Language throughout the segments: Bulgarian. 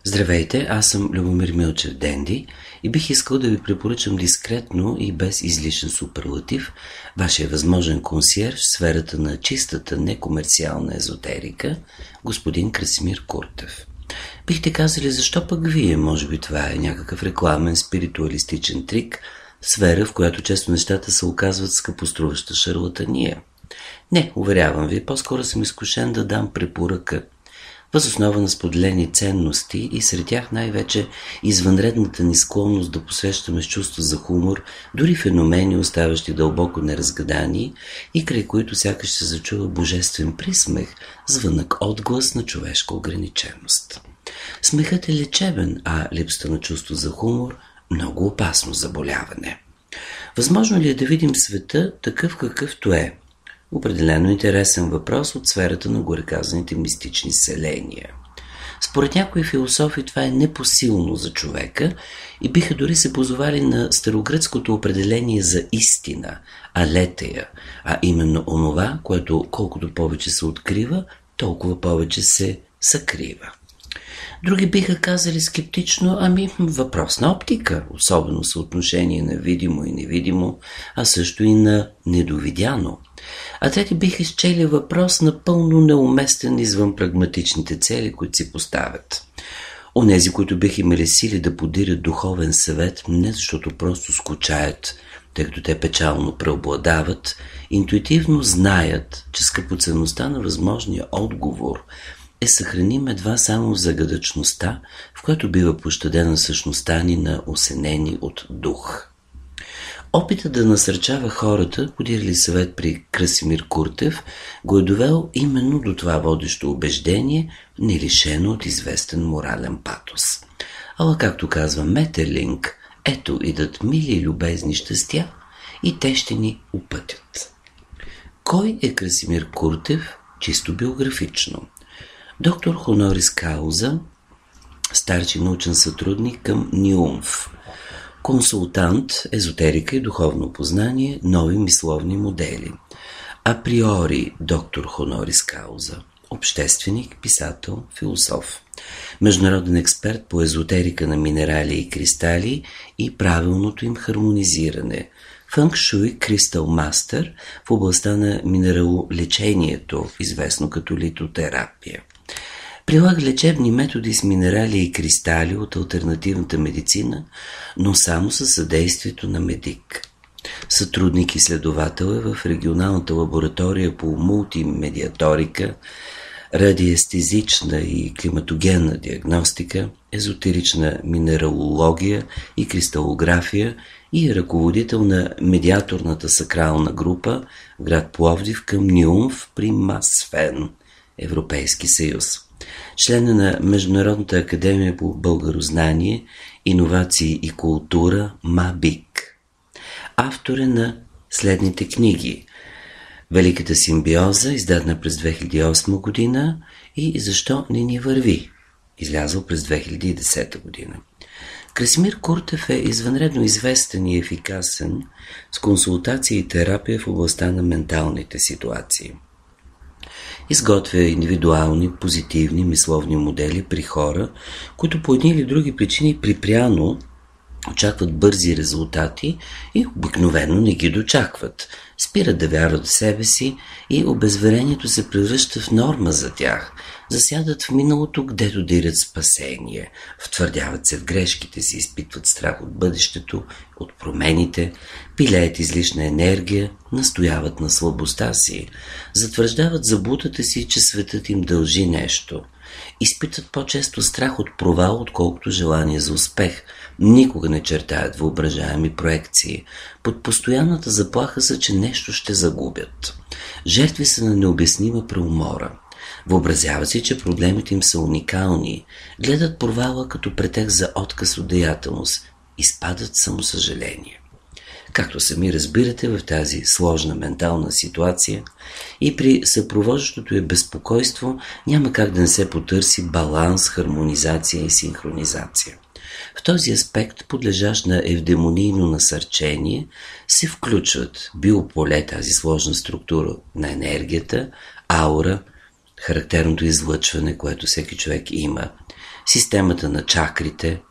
Здравейте, аз съм Любомир Милчев Денди и бих искал да ви препоръчам дискретно и без излишен суперлатив вашия възможен консиерж в сферата на чистата некомерциална езотерика, господин Красимир Куртев. Бихте казали, защо пък вие? Може би това е някакъв рекламен спиритуалистичен трик, сфера, в която често нещата се оказват скъпоструваща шарлатания. Не, уверявам ви, по-скоро съм изкушен да дам препоръка въз основа на споделени ценности и сред тях най-вече извънредната ни склонност да посрещаме с чувство за хумор дори феномени, оставащи дълбоко неразгадани и край които сякаш се зачува божествен присмех, звънък отглас на човешка ограниченост. Смехът е лечебен, а липсата на чувство за хумор – много опасно заболяване. Възможно ли е да видим света такъв какъвто е? Определено интересен въпрос от сферата на гореказаните мистични селения. Според някои философи това е непосилно за човека и биха дори се позовали на старогръцкото определение за истина, алетея, а именно онова, което колкото повече се открива, толкова повече се съкрива. Други биха казали скептично, въпрос на оптика, особено съотношение на видимо и невидимо, а също и на недовидяно. А трети биха изчели въпрос напълно неуместен извън прагматичните цели, които си поставят. Онези, които биха имали сили да подирят духовен съвет, не защото просто скучаят, тъй като те печално преобладават, интуитивно знаят, че скъпоценността на възможния отговор е съхраним едва само в загадъчността, в която бива пощадена същността ни на осенени от дух. Опитът да насърчава хората, подирали съвет при Красимир Куртев, го е довел именно до това водещо убеждение, не лишено от известен морален патос. Ала, както казва Метерлинг, ето идат мили и любезни щастя и те ще ни упътят. Кой е Красимир Куртев? Чисто биографично. Доктор хонорис кауза, старши научен сътрудник към НИУМФ, консултант, езотерика и духовно познание, нови мисловни модели. Априори доктор хонорис кауза, общественик, писател, философ. Международен експерт по езотерика на минерали и кристали и правилното им хармонизиране. Фънг-шуй кристал мастер в областта на минералолечението, известно като литотерапия. Прилага лечебни методи с минерали и кристали от алтернативната медицина, но само със съдействието на медик. Сътрудник и следовател е в регионалната лаборатория по мултимедиаторика, радиестезична и климатогенна диагностика, езотерична минералология и кристалография и е ръководител на медиаторната сакрална група в град Пловдив към НИУМФ при МАСФЕН, Европейски съюз. Член на Международната академия по българознание, иновации и култура МАБИК. Автор е на следните книги: Великата симбиоза, издадена през 2008 година, и Защо не ни върви, излязъл през 2010 година. Красимир Куртев е извънредно известен и ефикасен с консултация и терапия в областта на менталните ситуации. Изготвя индивидуални, позитивни мисловни модели при хора, които по едни или други причини припряно очакват бързи резултати и обикновено не ги дочакват. Спират да вярват в себе си и обезверението се превръща в норма за тях. Засядат в миналото, гдето дирят спасение. Втвърдяват се в грешките си, изпитват страх от бъдещето, от промените, пилеят излишна енергия, настояват на слабостта си, затвърждават заблудата си, че светът им дължи нещо. Изпитват по-често страх от провал, отколкото желание за успех. Никога не чертаят въображаеми проекции. Под постоянната заплаха са, че нещо ще загубят. Жертви са на необяснима преумора. Въобразяват си, че проблемите им са уникални. Гледат провала като претекст за отказ от деятелност. Изпадат самосъжаление. Както сами разбирате, в тази сложна ментална ситуация и при съпровождащото я безпокойство няма как да не се потърси баланс, хармонизация и синхронизация. В този аспект, подлежащ на евдемонийно насърчение, се включват биополе, тази сложна структура на енергията, аура, характерното излъчване, което всеки човек има, системата на чакрите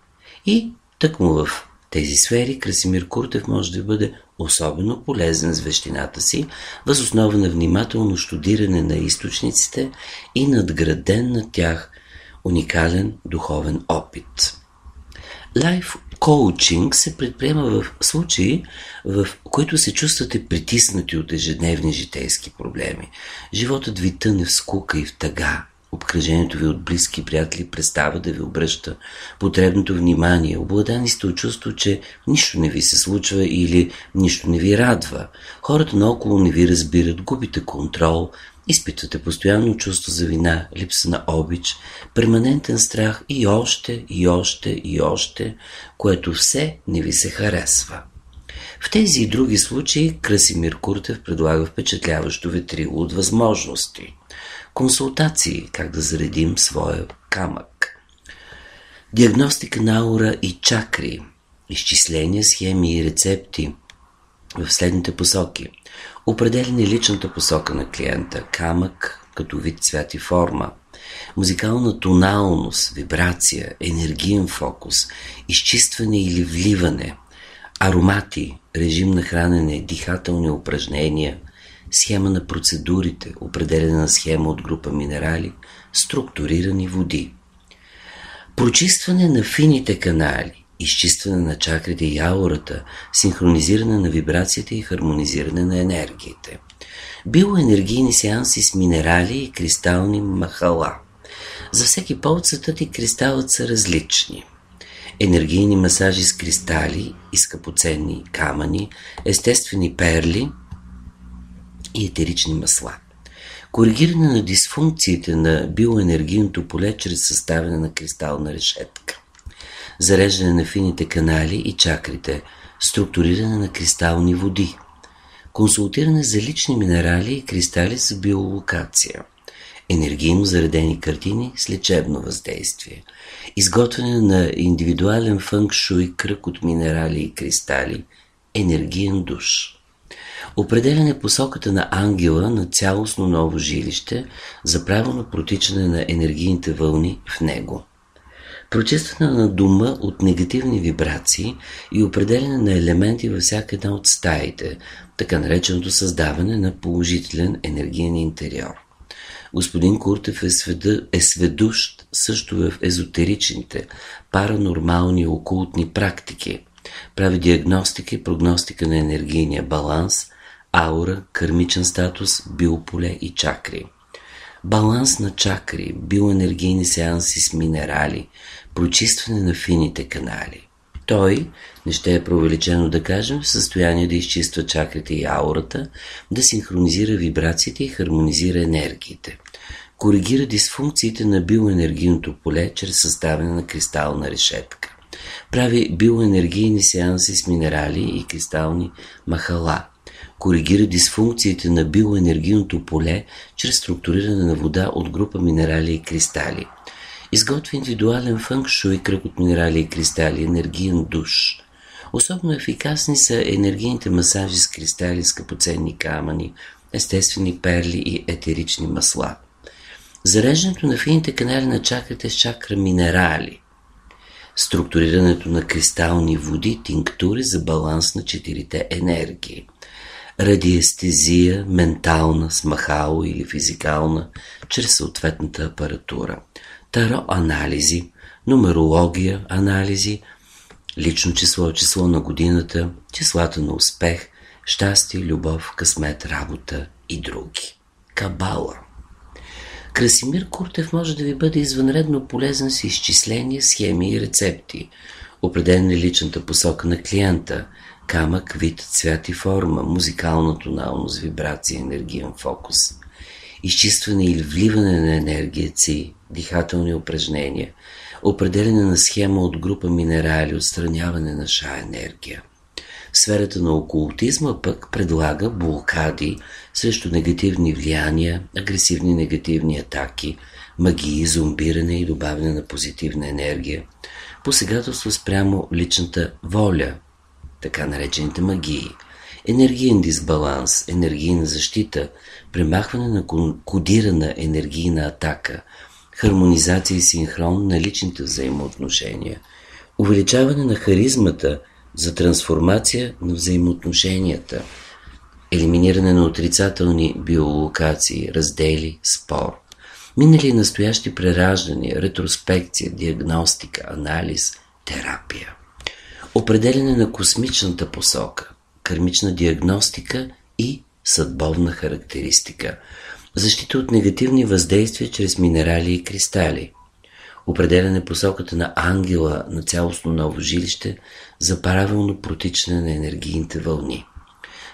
и тъкмо в тези сфери Красимир Куртев може да бъде особено полезен с вещината си, въз основа на внимателно щудиране на източниците и надграден на тях уникален духовен опит. Лайф коучинг се предприема в случаи, в които се чувствате притиснати от ежедневни житейски проблеми. Животът ви тъне в скука и в тъга. Обкръжението ви от близки приятели престава да ви обръща потребното внимание. Обладани сте от чувство, че нищо не ви се случва или нищо не ви радва. Хората наоколо не ви разбират, губите контрол, изпитвате постоянно чувство за вина, липса на обич, перманентен страх и още, което все не ви се харесва. В тези и други случаи Красимир Куртев предлага впечатляващо ветрило от възможности. Консултации, как да заредим своя камък. Диагностика на аура и чакри. Изчисления, схеми и рецепти в следните посоки. Определяне личната посока на клиента. Камък като вид, цвят и форма. Музикална тоналност, вибрация, енергиен фокус, изчистване или вливане. Аромати, режим на хранене, дихателни упражнения, схема на процедурите, определена схема от група минерали, структурирани води. Прочистване на фините канали, изчистване на чакрите и аурата, синхронизиране на вибрациите и хармонизиране на енергиите. Биоенергийни сеанси с минерали и кристални махала. За всеки повод светът и кристалът са различни. Енергийни масажи с кристали и скъпоценни камъни, естествени перли и етерични масла. Коригиране на дисфункциите на биоенергийното поле чрез съставяне на кристална решетка. Зареждане на фините канали и чакрите, структуриране на кристални води. Консултиране за лични минерали и кристали за биолокация. Енергийно заредени картини с лечебно въздействие. Изготвяне на индивидуален фънг-шуй кръг от минерали и кристали. Енергиен душ. Определяне посоката на ангела на цялостно ново жилище за правилно протичане на енергийните вълни в него. Прочистване на дома от негативни вибрации и определяне на елементи във всяка една от стаите, така нареченото създаване на положителен енергиен интериор. Господин Куртев е сведущ също в езотеричните, паранормални и окултни практики. Прави диагностика и прогностика на енергийния баланс, аура, кармичен статус, биополе и чакри. Баланс на чакри, биоенергийни сеанси с минерали, прочистване на фините канали. Той, не ще е преувеличено да кажем, в състояние да изчиства чакрите и аурата, да синхронизира вибрациите и хармонизира енергиите. Коригира дисфункциите на биоенергийното поле чрез съставяне на кристална решетка. Прави биоенергийни сеанси с минерали и кристални махала. Коригира дисфункциите на биоенергийното поле чрез структуриране на вода от група минерали и кристали. Изготвя индивидуален фънг-шуй кръг от минерали и кристали, енергиен душ. Особено ефикасни са енергийните масажи с кристали, скъпоценни камъни, естествени перли и етерични масла. Зареждането на фините канали на чакрите с чакра минерали. Структурирането на кристални води, тинктури за баланс на четирите енергии. Радиестезия, ментална, с махало или физикална, чрез съответната апаратура. Таро анализи, нумерология анализи, лично число, число на годината, числата на успех, щастие, любов, късмет, работа и други. Кабала. Красимир Куртев може да ви бъде извънредно полезен с изчисления, схеми и рецепти. Определена личната посока на клиента, камък, вид, цвят и форма, музикална тоналност, вибрация, енергиен фокус. Изчистване или вливане на енергия ци, дихателни упражнения, определяне на схема от група минерали, отстраняване на ша енергия. В сферата на окултизма пък предлага блокади срещу негативни влияния, агресивни негативни атаки, магии, зомбиране и добавяне на позитивна енергия, посегателство спрямо личната воля, така наречените магии, енергиен дисбаланс, енергийна защита, премахване на кодирана енергийна атака, хармонизация и синхрон на личните взаимоотношения, увеличаване на харизмата за трансформация на взаимоотношенията, елиминиране на отрицателни биолокации, раздели, спор, минали и настоящи прераждания, ретроспекция, диагностика, анализ, терапия, определяне на космичната посока, кармична диагностика и съдбовна характеристика, защита от негативни въздействия чрез минерали и кристали, определяне посоката на ангела на цялостно ново жилище за правилно протичане на енергийните вълни,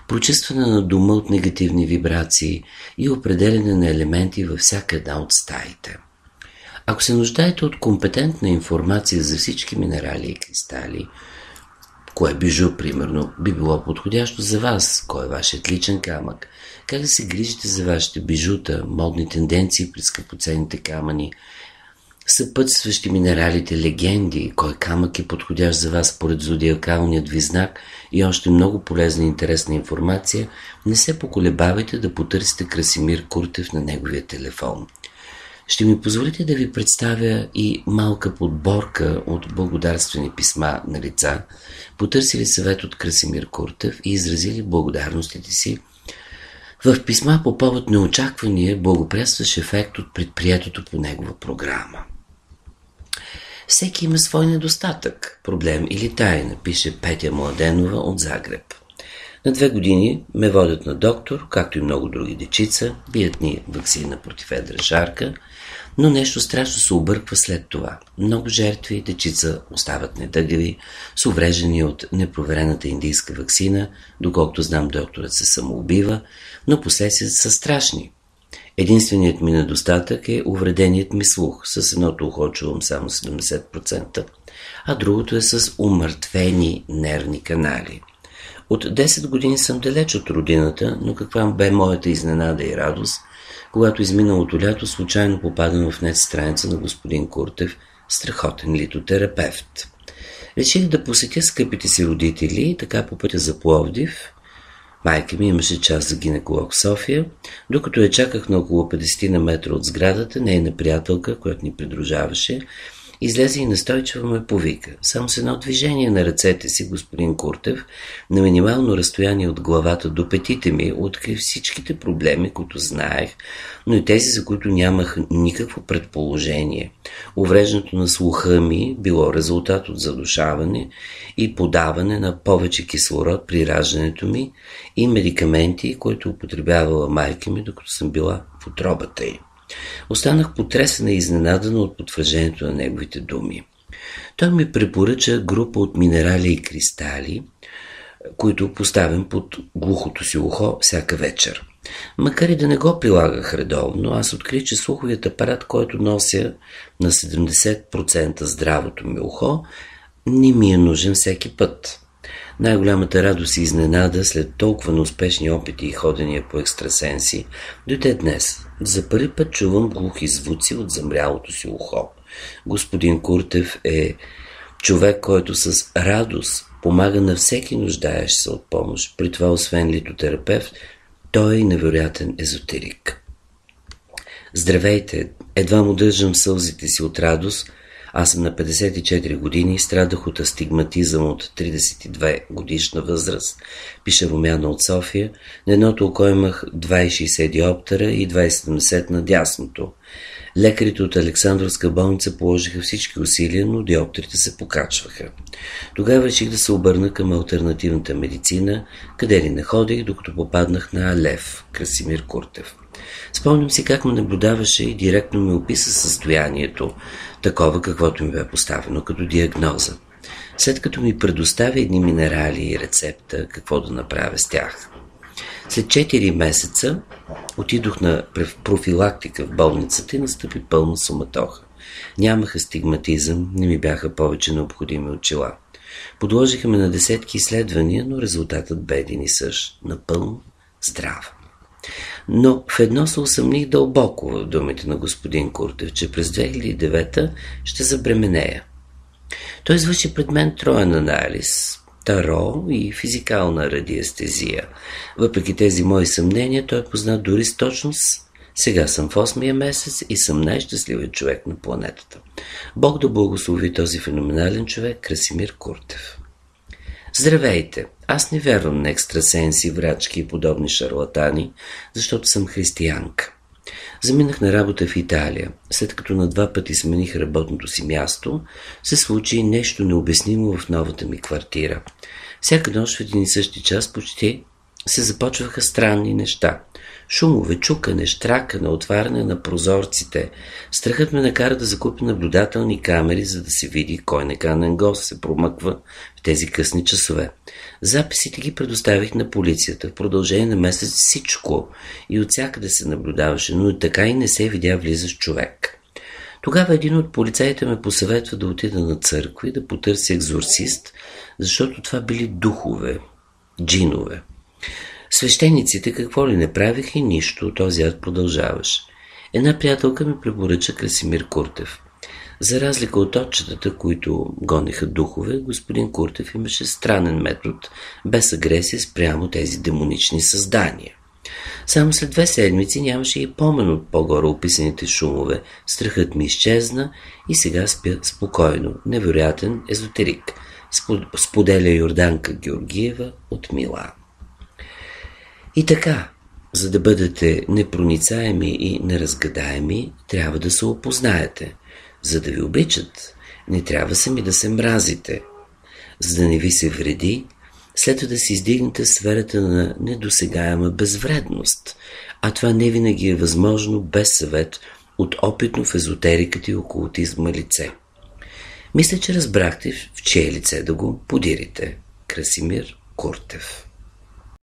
прочистване на дома от негативни вибрации и определяне на елементи във всяка една от стаите. Ако се нуждаете от компетентна информация за всички минерали и кристали, кое бижу, примерно, би било подходящо за вас, кой е вашият личен камък, как да се грижите за вашите бижута, модни тенденции при скъпоценните камъни, съпътстващи минералите легенди, кой камък е подходящ за вас според зодиакалният ви знак и още много полезна и интересна информация, не се поколебавайте да потърсите Красимир Куртев на неговия телефон. Ще ми позволите да ви представя и малка подборка от благодарствени писма на лица, потърсили съвет от Красимир Куртев и изразили благодарностите си в писма по повод неочаквания благоприятстващ ефект от предприятото по негова програма. Всеки има свой недостатък, проблем или тайна, пише Петя Младенова от Загреб. На 2 години ме водят на доктор, както и много други дечица, бият ни ваксина против едра шарка, но нещо страшно се обърква след това. Много жертви, дечица остават недъгави, с увреждания от непроверената индийска ваксина, доколкото знам, докторът се самоубива, но последствията са страшни. Единственият ми недостатък е увреденият ми слух. С едното ухо чувам само 70%, а другото е с умъртвени нервни канали. От 10 години съм далеч от родината, но каква бе моята изненада и радост, когато изминалото лято случайно попадам в нет страница на господин Куртев, страхотен литотерапевт. Реших да посетя скъпите си родители и така по пътя за Пловдив. Майка ми имаше час за гинеколог в София, докато я чаках на около 50 на метра от сградата, нейна приятелка, която ни придружаваше, излезе и настойчиво ме повика. Само с едно движение на ръцете си господин Куртев, на минимално разстояние от главата до петите ми, откри всичките проблеми, които знаех, но и тези, за които нямах никакво предположение. Увреждането на слуха ми било резултат от задушаване и подаване на повече кислород при раждането ми и медикаменти, които употребявала майка ми, докато съм била в утробата й. Останах потресена и изненадана от потвърждението на неговите думи. Той ми препоръча група от минерали и кристали, които поставям под глухото си ухо всяка вечер. Макар и да не го прилагах редовно, аз открих, че слуховият апарат, който нося на 70% здравото ми ухо, не ми е нужен всеки път. Най-голямата радост и изненада след толкова неуспешни опити и ходения по екстрасенси дойде днес. За първи път чувам глухи звуци от замрялото си ухо. Господин Куртев е човек, който с радост помага на всеки нуждаещ се от помощ. При това, освен литотерапевт, той е невероятен езотерик. Здравейте! Едва му държам сълзите си от радост. Аз съм на 54 години и страдах от астигматизъм от 32 годишна възраст, пише Румяна от София. На едното око имах 2,60 диоптера и 2,70 на дясното. Лекарите от Александровска болница положиха всички усилия, но диоптрите се покачваха. Тогава реших да се обърна към алтернативната медицина, къде ли не ходих, докато попаднах на Алев, Красимир Куртев. Спомням си как ме наблюдаваше и директно ми описа състоянието, такова каквото ми бе поставено като диагноза. След като ми предоставя едни минерали и рецепта, какво да направя с тях. След 4 месеца отидох на профилактика в болницата и настъпи пълна суматоха. Нямах астигматизъм, не ми бяха повече необходими очила. Подложиха ме на десетки изследвания, но резултатът бе един и същ. Напълно здрава. Но в едно се усъмних дълбоко в думите на господин Куртев, че през 2009 ще забременея. Той извърши пред мен троен анализ. таро и физикална радиестезия. Въпреки тези мои съмнения, той е познат дори с точност. Сега съм в 8-я месец и съм най-щастливият човек на планетата. Бог да благослови този феноменален човек, Красимир Куртев. Здравейте! Аз не вярвам на екстрасенси, врачки и подобни шарлатани, защото съм християнка. Заминах на работа в Италия. След като на 2 пъти смених работното си място, се случи нещо необяснимо в новата ми квартира. Всяка нощ в един и същи час почти се започваха странни неща. Шумове, чукане, щракане, отваряне на прозорците. Страхът ме накара да закупя наблюдателни камери, за да се види кой неканен гост се промъква в тези късни часове. Записите ги предоставих на полицията. В продължение на месец всичко и отсякъде се наблюдаваше, но така и не се видя влизащ човек. Тогава един от полицаите ме посъветва да отида на църква и да потърся екзорцист, защото това били духове, джинове. Свещениците какво ли не правиха и нищо, този ад продължаваше. Една приятелка ми препоръча Красимир Куртев. За разлика от отчетата, които гонеха духове, господин Куртев имаше странен метод, без агресия спрямо тези демонични създания. Само след 2 седмици нямаше и помен от по-горе описаните шумове. Страхът ми изчезна и сега спя спокойно. Невероятен езотерик. Споделя Йорданка Георгиева от Милан. И така, за да бъдете непроницаеми и неразгадаеми, трябва да се опознаете. За да ви обичат, не трябва сами да се мразите. За да не ви се вреди, следва да си издигнете сферата на недосегаема безвредност, а това не винаги е възможно без съвет от опитно в езотериката и окултизма лице. Мисля, че разбрахте в чие лице да го подирите. Красимир Куртев.